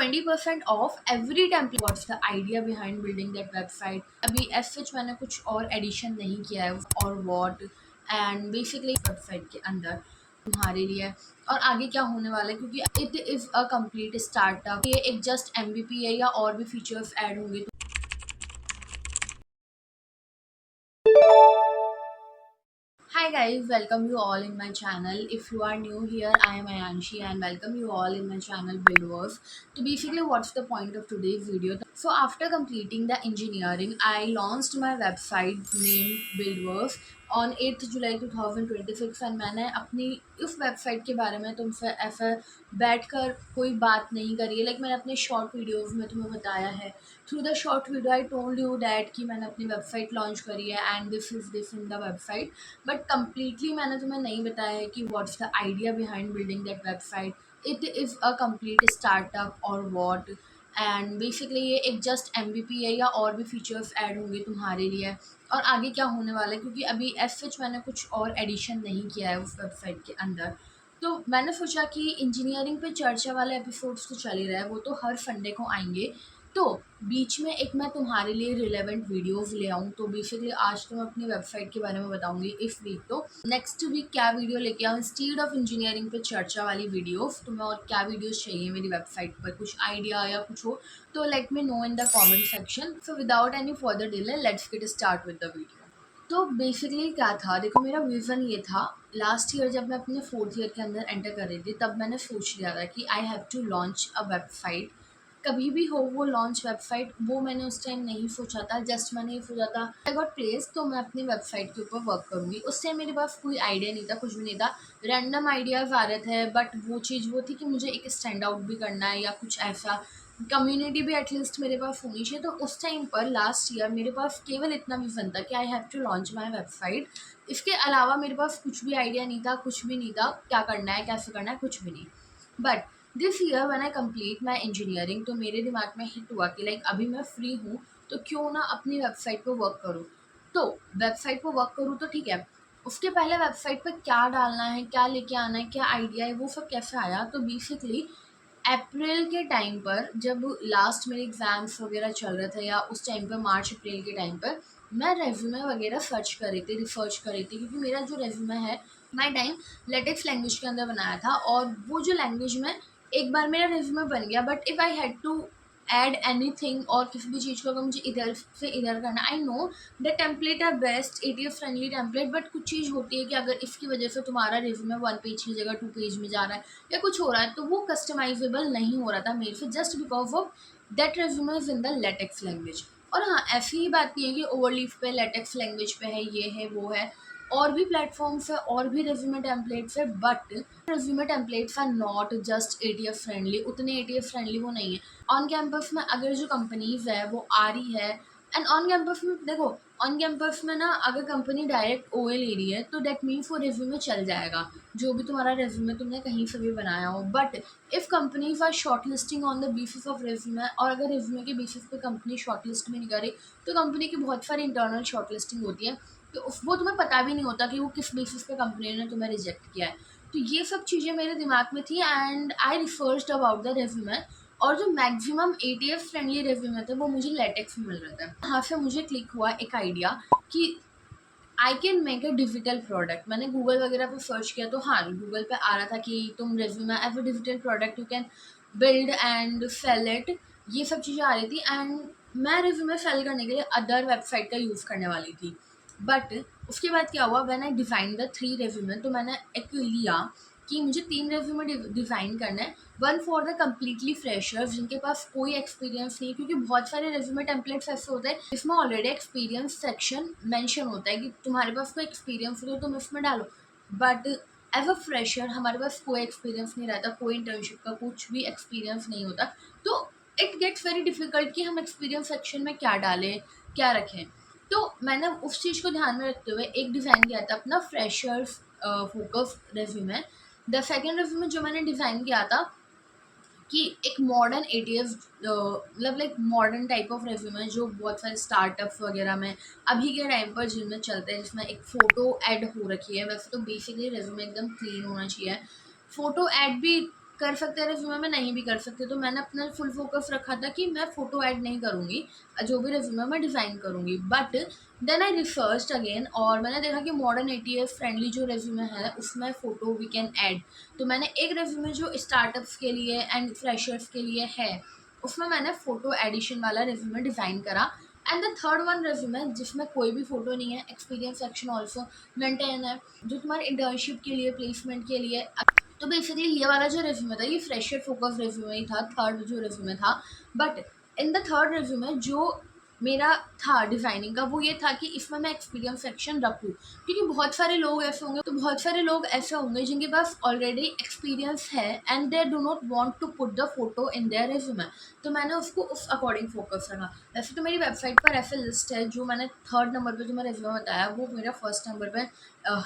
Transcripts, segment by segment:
20% of every template. What's the idea behind building that website. अभी as such मैंने कुछ और एडिशन नहीं किया है और व्हाट एंड बेसिकली वेबसाइट के अंदर तुम्हारे लिए और आगे क्या होने वाला है, क्योंकि it is a complete startup. ये एक जस्ट एमवीपी है या और भी फीचर्स ऐड होंगे। Hi guys, welcome you all in my channel. If you are new here, I am Ayanshi and welcome you all in my channel Buildverse. So basically, what's the point of today's video? So after completing the engineering, I launched my website named Buildverse on 8th July 2026 and मैंने अपनी उस website के बारे में तुमसे ऐसा बैठकर कोई बात नहीं करी है। लाइक मैंने अपने शॉर्ट वीडियोस में तुम्हें बताया है, through the short video I told you that कि मैंने अपनी वेबसाइट लॉन्च करी है and this is this in the website. But completely मैंने तुम्हें नहीं बताया है कि what's the idea behind building that website. It is a complete startup और व्हाट एंड बेसिकली ये एक जस्ट एमवीपी है या और भी फीचर्स ऐड होंगे तुम्हारे लिए और आगे क्या होने वाला है, क्योंकि अभी एज सच मैंने कुछ और एडिशन नहीं किया है उस वेबसाइट के अंदर। तो मैंने सोचा कि इंजीनियरिंग पे चर्चा वाले एपिसोड्स तो चल ही रहे हैं, वो तो हर संडे को आएंगे। तो बीच में एक मैं तुम्हारे लिए रिलेवेंट वीडियोस ले आऊँ। तो बेसिकली आज तो मैं अपनी वेबसाइट के बारे में बताऊंगी इस वीक। तो नेक्स्ट वीक क्या वीडियो लेके आऊँ इंस्टीड ऑफ इंजीनियरिंग पे चर्चा वाली वीडियोस। तुम्हें और क्या वीडियोस चाहिए मेरी वेबसाइट पर, कुछ आइडिया या कुछ हो तो let me know in the comment section. So without any further delay let's get start with the video. तो बेसिकली क्या था, देखो मेरा विज़न ये था। लास्ट ईयर जब मैं अपने फोर्थ ईयर के अंदर एंटर कर रही थी तब मैंने सोच लिया था कि I have to launch a website. कभी भी हो वो लॉन्च वेबसाइट, वो मैंने उस टाइम नहीं सोचा था। जस्ट मैंने ये सोचा था आई गॉट प्लेस तो मैं अपनी वेबसाइट के ऊपर वर्क करूँगी। उस टाइम मेरे पास कोई आइडिया नहीं था, कुछ भी नहीं था, रैंडम आइडियाज़ आ रहे थे। बट वो चीज़ वो थी कि मुझे एक स्टैंड आउट भी करना है या कुछ ऐसा, कम्युनिटी भी एटलीस्ट मेरे पास होनी चाहिए। तो उस टाइम पर लास्ट ईयर मेरे पास केवल इतना विज़न था कि I have to launch my website. इसके अलावा मेरे पास कुछ भी आइडिया नहीं था, कुछ भी नहीं था, क्या करना है कैसे करना है कुछ भी नहीं। But this year when I complete my engineering तो मेरे दिमाग में हिट हुआ कि लाइक अभी मैं फ्री हूँ तो क्यों ना अपनी वेबसाइट पर वर्क करूँ। तो वेबसाइट पर वर्क करूँ तो ठीक है, उसके पहले वेबसाइट पर क्या डालना है, क्या लेके आना है, क्या आइडिया है, वो सब कैसे आया। तो बेसिकली अप्रैल के टाइम पर जब लास्ट मेरे एग्ज़ाम्स वगैरह चल रहे थे या उस टाइम पर मार्च अप्रैल के टाइम पर मैं रेज्यूमे वगैरह सर्च कर रही थी, रिसर्च कर रही थी, क्योंकि मेरा जो रेज्यूमे है माय टाइम लेटेक्स लैंग्वेज के अंदर बनाया था। और वो जो लैंग्वेज में एक बार मेरा रेज्यूमे बन गया, but if I had to add anything और किसी भी चीज़ को अगर मुझे इधर से इधर करना, I know the template are best, ATF friendly template. But कुछ चीज़ होती है कि अगर इसकी वजह से तुम्हारा रिज्यूमे 1 पेज की जगह 2 पेज में जा रहा है या कुछ हो रहा है तो वो कस्टमाइजेबल नहीं हो रहा था मेरे से, just because of that resume is in the latex language. और हाँ, ऐसी ही बात नहीं है कि ओवरलीफ पे लेटेक्स लैंग्वेज पे है, ये है वो है, और भी प्लेटफॉर्म्स है और भी रेज्यूमे टेम्पलेट्स है। But resume templates are not just ATF friendly, उतने एटीएफ फ्रेंडली वो नहीं है। ऑन कैंपस में अगर जो कंपनीज है वो आ रही है, एंड ऑन कैंपस में देखो, ऑन कैंपस में ना अगर कंपनी डायरेक्ट ओएल ले रही है तो डेट मीन्स वो रेज्यूमे चल जाएगा, जो भी तुम्हारा रेज्यूमे तुमने कहीं से भी बनाया हो। But if companies are short listing on the basis of resume, और अगर रेज्यूमे के बेसिस पे कंपनी शॉर्ट लिस्ट में नहीं करे तो कंपनी की बहुत सारी इंटरनल शॉर्ट लिस्टिंग होती है, तो वो तुम्हें पता भी नहीं होता कि वो किस बेसिस पे कंपनी ने तुम्हें रिजेक्ट किया है। तो ये सब चीज़ें मेरे दिमाग में थी and I researched about the resume. और जो मैक्सिमम एटीएफ फ्रेंडली रेज्यूमे थे वो मुझे लेटेक्स में मिल रहे थे। यहाँ से मुझे क्लिक हुआ एक आइडिया कि I can make a digital product. मैंने गूगल वगैरह पे सर्च किया तो हाँ, गूगल पे आ रहा था कि तुम resume as a digital product you can build and sell it, ये सब चीज़ें आ रही थी। एंड मैं रेज्यूमे सेल करने के लिए अदर वेबसाइट का यूज़ करने वाली थी। बट उसके बाद क्या हुआ, when I design the 3 resume, तो मैंने एक लिया कि मुझे 3 रेज्यूमे डिज़ाइन करना है। One for the completely freshers जिनके पास कोई एक्सपीरियंस नहीं, क्योंकि बहुत सारे रेज्यूमे टेम्पलेट्स ऐसे होते हैं इसमें ऑलरेडी एक्सपीरियंस सेक्शन मेंशन होता है कि तुम्हारे पास कोई एक्सपीरियंस हो तो तुम इसमें डालो। बट एज अ फ्रेशर हमारे पास कोई एक्सपीरियंस नहीं रहता, कोई इंटर्नशिप का कुछ भी एक्सपीरियंस नहीं होता, तो इट गेट्स वेरी डिफ़िकल्ट कि हम एक्सपीरियंस सेक्शन में क्या डालें, क्या रखें। तो मैंने उस चीज़ को ध्यान में रखते हुए एक डिज़ाइन किया था अपना freshers focus resume. The second resume जो मैंने डिज़ाइन किया था कि एक मॉडर्न एटीएफ, मतलब like modern type of resume जो बहुत सारे स्टार्टअप्स वगैरह में अभी के टाइम पर जिनमें चलते हैं, जिसमें एक फ़ोटो ऐड हो रखी है। वैसे तो बेसिकली रेज्यूमे एकदम क्लीन होना चाहिए, फ़ोटो ऐड भी कर सकते हैं रेज्यूमे में, नहीं भी कर सकते। तो मैंने अपना फुल फोकस रखा था कि मैं फ़ोटो ऐड नहीं करूँगी, जो भी रेज्यूमे मैं डिज़ाइन करूँगी। But then I researched again और मैंने देखा कि मॉडर्न एटीएस फ्रेंडली जो रेज्यूमे है उसमें फ़ोटो वी कैन ऐड। तो मैंने एक रेज्यूमे जो स्टार्टअप्स के लिए एंड फ्रेशर्स के लिए है, उसमें मैंने फ़ोटो एडिशन वाला रेज्यूमे डिज़ाइन करा। And the third one resume जिसमें कोई भी फ़ोटो नहीं है, एक्सपीरियंस सेक्शन ऑल्सो मेंटेन है, जो तुम्हारे इंटर्नशिप के लिए, प्लेसमेंट के लिए। तो बेसिकली ये वाला जो रेज्यूमे था ये फ्रेशर फोकस रेज्यूमे ही था, थर्ड जो रेज्यूमे था। But in the third resume जो मेरा था डिज़ाइनिंग का, वो ये था कि इसमें मैं एक्सपीरियंस सेक्शन रखूँ, क्योंकि बहुत सारे लोग ऐसे होंगे, तो बहुत सारे लोग ऐसे होंगे जिनके पास ऑलरेडी एक्सपीरियंस है and they do not want to put the photo in their resume. तो मैंने उसको उस अकॉर्डिंग फोकस रखा। वैसे तो मेरी वेबसाइट पर ऐसे लिस्ट है, जो मैंने थर्ड नंबर पे जो मैं रेज्यूमे बताया वो मेरा फर्स्ट नंबर पे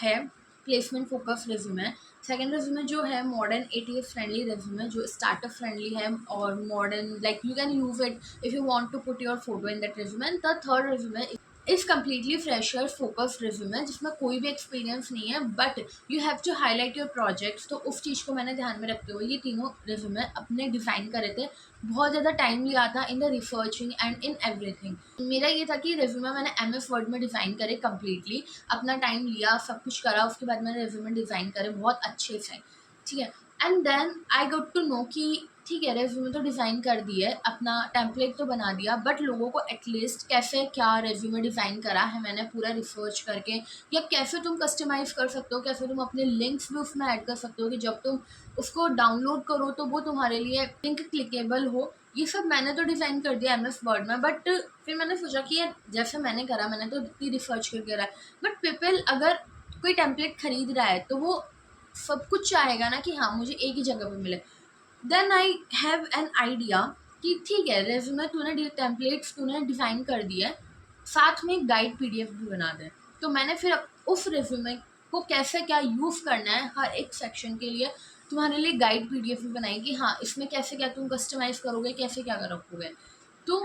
है, placement focus resume. Second resume जो है मॉडर्न एटीएस फ्रेंडली रेज्यूमे, जो स्टार्टअप फ्रेंडली है और modern, like you can use it if you want to put your photo in that resume. And the third resume is completely fresher focused resume, जिसमें कोई भी experience नहीं है but you have to highlight your projects. तो उस चीज़ को मैंने ध्यान में रखते हुए ये तीनों रेज्यूमे अपने डिज़ाइन करे थे। बहुत ज़्यादा टाइम लिया था in the researching and in everything. मेरा ये था कि रेज्यूमे मैंने MS वर्ड में डिज़ाइन करे कम्प्लीटली, अपना टाइम लिया, सब कुछ करा, उसके बाद मैंने रेज्यूमे डिज़ाइन करे बहुत अच्छे से, ठीक है। And then I got to know कि ठीक है, रेज्यूमे तो डिज़ाइन कर दिया है, अपना टेम्पलेट तो बना दिया, बट लोगों को एटलीस्ट कैसे क्या रेज्यूमे डिज़ाइन करा है मैंने पूरा रिसर्च करके, या कैसे तुम कस्टमाइज़ कर सकते हो, कैसे तुम अपने लिंक्स भी उसमें ऐड कर सकते हो कि जब तुम उसको डाउनलोड करो तो वो तुम्हारे लिए लिंक क्लिकेबल हो। ये सब मैंने तो डिज़ाइन कर दिया MS वर्ड में। बट फिर मैंने सोचा कि यार जैसे मैंने करा, मैंने तो इतनी रिसर्च करके करा है, बट पीपल अगर कोई टेम्पलेट खरीद रहा है तो वो सब कुछ चाहेगा ना कि हाँ मुझे एक ही जगह पे मिले। Then I have an idea कि ठीक है, रेज्यूमे तूने टेम्पलेट्स तूने डिज़ाइन कर दिया है, साथ में एक गाइड PDF भी बना दे। तो मैंने फिर उस रेज्यूमे को कैसे क्या यूज़ करना है हर एक सेक्शन के लिए तुम्हारे लिए गाइड PDF भी बनाई कि हाँ इसमें कैसे क्या तुम कस्टमाइज़ करोगे, कैसे क्या रखोगे। तो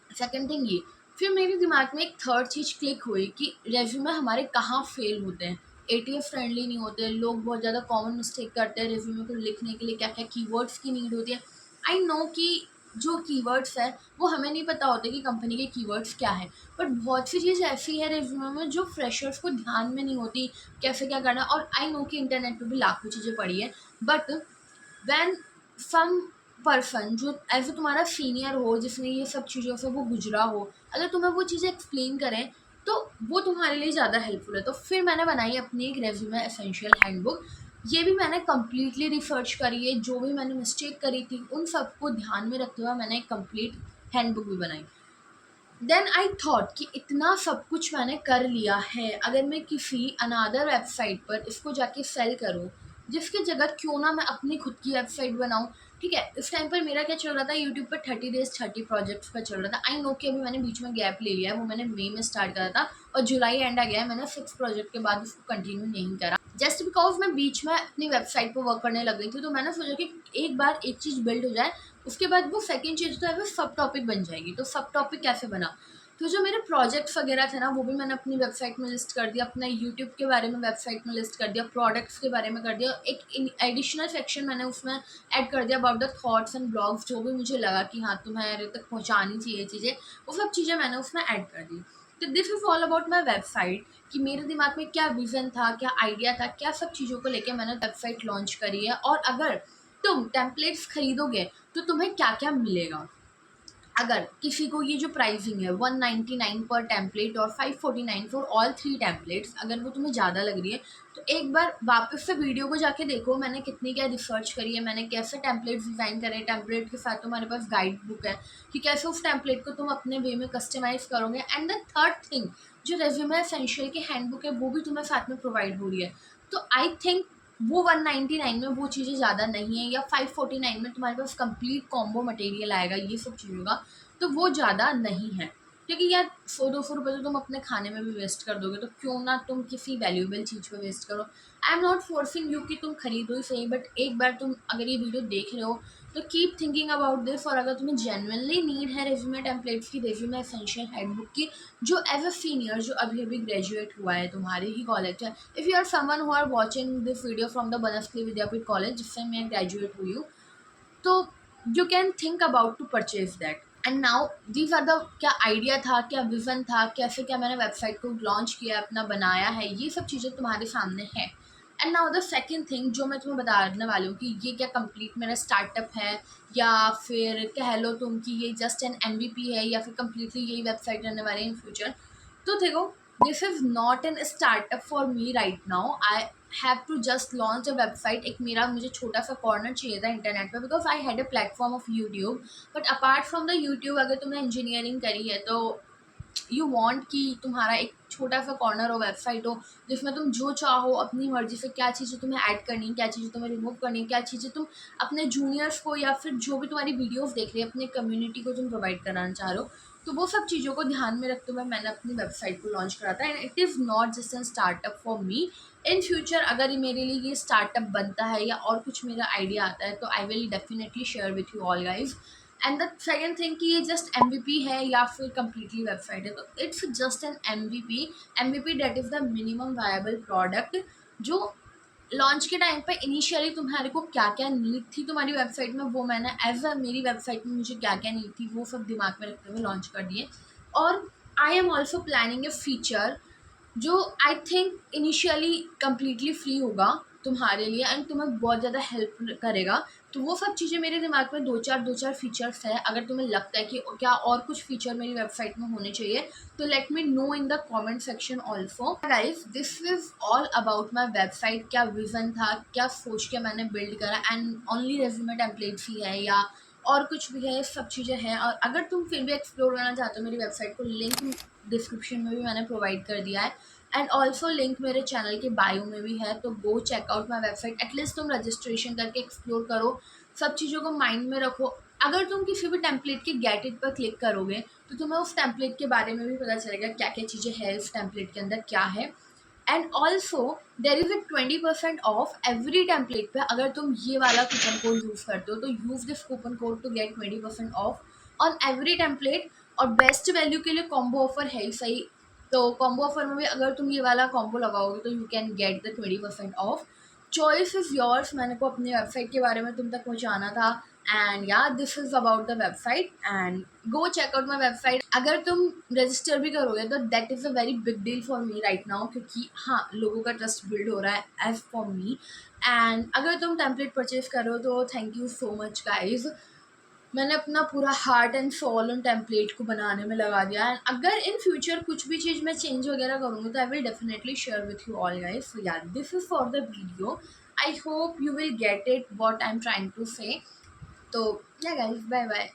सेकंड थिंग ये, फिर मेरे दिमाग में एक थर्ड चीज़ क्लिक हुई कि रेज्यूमे हमारे कहाँ फेल होते हैं। ATS फ्रेंडली नहीं होते, लोग बहुत ज़्यादा कॉमन मिस्टेक करते हैं रेज्यूमे को लिखने के लिए, क्या क्या कीवर्ड्स की नीड होती है। आई नो कि जो कीवर्ड्स है वो हमें नहीं पता होते कि कंपनी के कीवर्ड्स क्या है, बट बहुत सी चीज़ ऐसी है रेज्यूमे में जो फ्रेशर्स को ध्यान में नहीं होती कैसे क्या करना। और आई नो कि इंटरनेट पे भी लाखों चीज़ें पड़ी है, बट वैन सम पर्सन जो एज ए तुम्हारा सीनियर हो, जिसने ये सब चीज़ों से वो गुजरा हो, अगर तुम्हें वो चीज़ें एक्सप्लेन करें तो वो तुम्हारे लिए ज़्यादा हेल्पफुल है। तो फिर मैंने बनाई अपनी एक रेज्यूमे एसेंशियल हैंडबुक। ये भी मैंने कम्प्लीटली रिसर्च करी है, जो भी मैंने मिस्टेक करी थी उन सबको ध्यान में रखते हुए मैंने एक कम्प्लीट हैंडबुक भी बनाई। देन आई थॉट कि इतना सब कुछ मैंने कर लिया है, अगर मैं किसी अनादर वेबसाइट पर इसको जाके सेल करूँ, जिसकी जगह क्यों ना मैं अपनी खुद की वेबसाइट बनाऊँ। ठीक है, इस टाइम पर मेरा क्या चल रहा था, यूट्यूब पर 30 डेज 30 प्रोजेक्ट्स पर चल रहा था। आई नो कि अभी मैंने बीच में गैप ले लिया है, वो मैंने मई में स्टार्ट करा था और जुलाई एंड आ गया है, मैंने 6 प्रोजेक्ट के बाद उसको कंटिन्यू नहीं करा, जस्ट बिकॉज मैं बीच में अपनी वेबसाइट पर वर्क करने लग गई थी। तो मैंने सोचा कि एक बार एक चीज़ बिल्ड हो जाए, उसके बाद वो सेकंड चीज़ तो है वो सब टॉपिक बन जाएगी। तो सब टॉपिक कैसे बना, तो जो मेरे प्रोजेक्ट्स वगैरह थे ना वो भी मैंने अपनी वेबसाइट में लिस्ट कर दिया, अपना यूट्यूब के बारे में वेबसाइट में लिस्ट कर दिया, प्रोडक्ट्स के बारे में कर दिया, एक एडिशनल सेक्शन मैंने उसमें ऐड कर दिया about the thoughts and blogs, जो भी मुझे लगा कि हाँ तुम्हारे तक पहुँचानी चाहिए चीज़ें, वो सब चीज़ें मैंने उसमें ऐड कर दी। तो this is all about my website, कि मेरे दिमाग में क्या विज़न था, क्या आइडिया था, क्या सब चीज़ों को लेकर मैंने वेबसाइट लॉन्च करी है, और अगर तुम टेम्पलेट्स खरीदोगे तो तुम्हें क्या क्या मिलेगा। अगर किसी को ये जो प्राइसिंग है 199 पर टेम्पलेट और 549 फॉर ऑल 3 टेम्पलेट्स, अगर वो तुम्हें ज़्यादा लग रही है तो एक बार वापस से वीडियो को जाके देखो मैंने कितनी क्या रिसर्च करी है, मैंने कैसे टेम्पलेट्स डिज़ाइन करे। टेम्पलेट के साथ तुम्हारे पास गाइड बुक है कि कैसे उस टेम्पलेट को तुम अपने वे में कस्टमाइज़ करोगे। एंड द थर्ड थिंग, जो रेज्यूमे एसेंशियल की हैंडबुक है वो भी तुम्हें साथ में प्रोवाइड हो रही है। तो आई थिंक वो 199 में वो चीज़ें ज़्यादा नहीं है, या 549 में तुम्हारे पास कंप्लीट कॉम्बो मटेरियल आएगा ये सब चीज़ों का, तो वो ज़्यादा नहीं है। क्योंकि यार 100-200 रुपये तो तुम अपने खाने में भी वेस्ट कर दोगे, तो क्यों ना तुम किसी वैल्यूएबल चीज़ पे वेस्ट करो। I am not forcing you कि तुम खरीदो ही सही, बट एक बार तुम अगर ये वीडियो देख रहे हो तो कीप थिंकिंग अबाउट दिस। और अगर तुम्हें जेन्युइनली नीड है रेज्यूमे टेम्पलेट्स की, रेज्यूमे एसेंशियल हैंडबुक की, जो एज अ सीनियर जो अभी अभी ग्रेजुएट हुआ है तुम्हारे ही कॉलेज है, if you are someone who are watching this video from the Banasthali Vidyapith college जिससे मैं ग्रेजुएट हुई हूँ, तो you can think about to purchase that. And now these are the, क्या आइडिया था, क्या विजन था, कैसे क्या मैंने वेबसाइट को लॉन्च किया, अपना बनाया है, ये सब चीज़ें तुम्हारे सामने है। And now the second thing जो मैं तुम्हें बताने वाली हूँ कि ये क्या कंप्लीट मेरा स्टार्टअप है, या फिर कह लो तुम कि ये जस्ट एन MVP है, या फिर कंप्लीटली यही वेबसाइट रहने वाली है इन फ्यूचर। तो देखो, this is not an startup for me right now. I have to just launch a website. एक मेरा मुझे छोटा सा कॉर्नर चाहिए था इंटरनेट पे, because I had a platform of YouTube. But apart from the YouTube, अगर तुमने इंजीनियरिंग करी है तो यू वांट कि तुम्हारा एक छोटा सा कॉर्नर हो, वेबसाइट हो, जिसमें तुम जो चाहो अपनी मर्जी से क्या चीज़ें तुम्हें ऐड करनी है, क्या चीज़ें तुम्हें रिमूव करनी है, क्या चीज़ें तुम अपने जूनियर्स को या फिर जो भी तुम्हारी वीडियोस देख रहे हैं अपने कम्युनिटी को तुम प्रोवाइड कराना चाह रहे हो। तो वो सब चीज़ों को ध्यान में रखते हुए मैंने अपनी वेबसाइट को लॉन्च करा था। And it is not just an startup for me. In future अगर ये मेरे लिए ये स्टार्टअप बनता है या और कुछ मेरा आइडिया आता है, तो I will definitely share with you all guys. And the second thing कि ये जस्ट MVP है या फिर कम्प्लीटली वेबसाइट है, तो it's just an MVP that is the minimum viable product, जो लॉन्च के टाइम पे इनिशियली तुम्हारे को क्या क्या नीड थी तुम्हारी वेबसाइट में, वो मैंने एज अ मेरी वेबसाइट में मुझे क्या क्या नीड थी वो सब दिमाग में रखते हुए लॉन्च कर दिए। और I am also planning a feature जो I think initially completely free होगा तुम्हारे लिए एंड तुम्हें बहुत ज़्यादा हेल्प करेगा। तो वो सब चीज़ें मेरे दिमाग में दो चार फीचर्स है। अगर तुम्हें लगता है कि क्या और कुछ फीचर मेरी वेबसाइट में होने चाहिए, तो let me know in the comment section also. Guys, this is all about my website. क्या विजन था, क्या सोच के मैंने बिल्ड करा, एंड ओनली रेज्यूमे टेम्पलेट्स ही है या और कुछ भी है, सब चीज़ें हैं। और अगर तुम फिर भी एक्सप्लोर करना चाहते हो मेरी वेबसाइट को, लिंक डिस्क्रिप्शन में भी मैंने प्रोवाइड कर दिया है, एंड ऑल्सो लिंक मेरे चैनल के बायो में भी है। तो गो चेकआउट माई वेबसाइट, एटलीस्ट तुम रजिस्ट्रेशन करके एक्सप्लोर करो, सब चीज़ों को माइंड में रखो। अगर तुम किसी भी टेम्पलेट के गेट इट पर क्लिक करोगे तो तुम्हें उस टेम्पलेट के बारे में भी पता चलेगा क्या क्या चीज़ें हैं उस टेम्पलेट के अंदर क्या है। And also there is a 20% of every template पे। अगर तुम ये वाला कूपन कोड यूज़ करते हो तो use this coupon code to get 20% off on every template. और बेस्ट वैल्यू के लिए कॉम्बो ऑफर है ही सही। तो कॉम्बो ऑफर में भी अगर तुम ये वाला कॉम्बो लगाओगे तो you can get the 20% of. Choice is yours. मैंने को अपनी वेबसाइट के बारे में तुम तक पहुँचाना था। एंड या this is about the website, and go checkout my website. अगर तुम रजिस्टर भी करोगे तो that is a very big deal for me right now, क्योंकि हाँ, लोगों का ट्रस्ट बिल्ड हो रहा है एज फॉर मी। एंड अगर तुम टेम्पलेट परचेज करो तो thank you so much guys. मैंने अपना पूरा हार्ट एंड सोल उन टेम्पलेट को बनाने में लगा दिया। एंड अगर इन फ्यूचर कुछ भी चीज़ मैं चेंज वगैरह करूँगी तो I will definitely share with you all guys. So yeah this is for the video. I hope you will get it what I am trying to say. तो yeah guys, bye bye.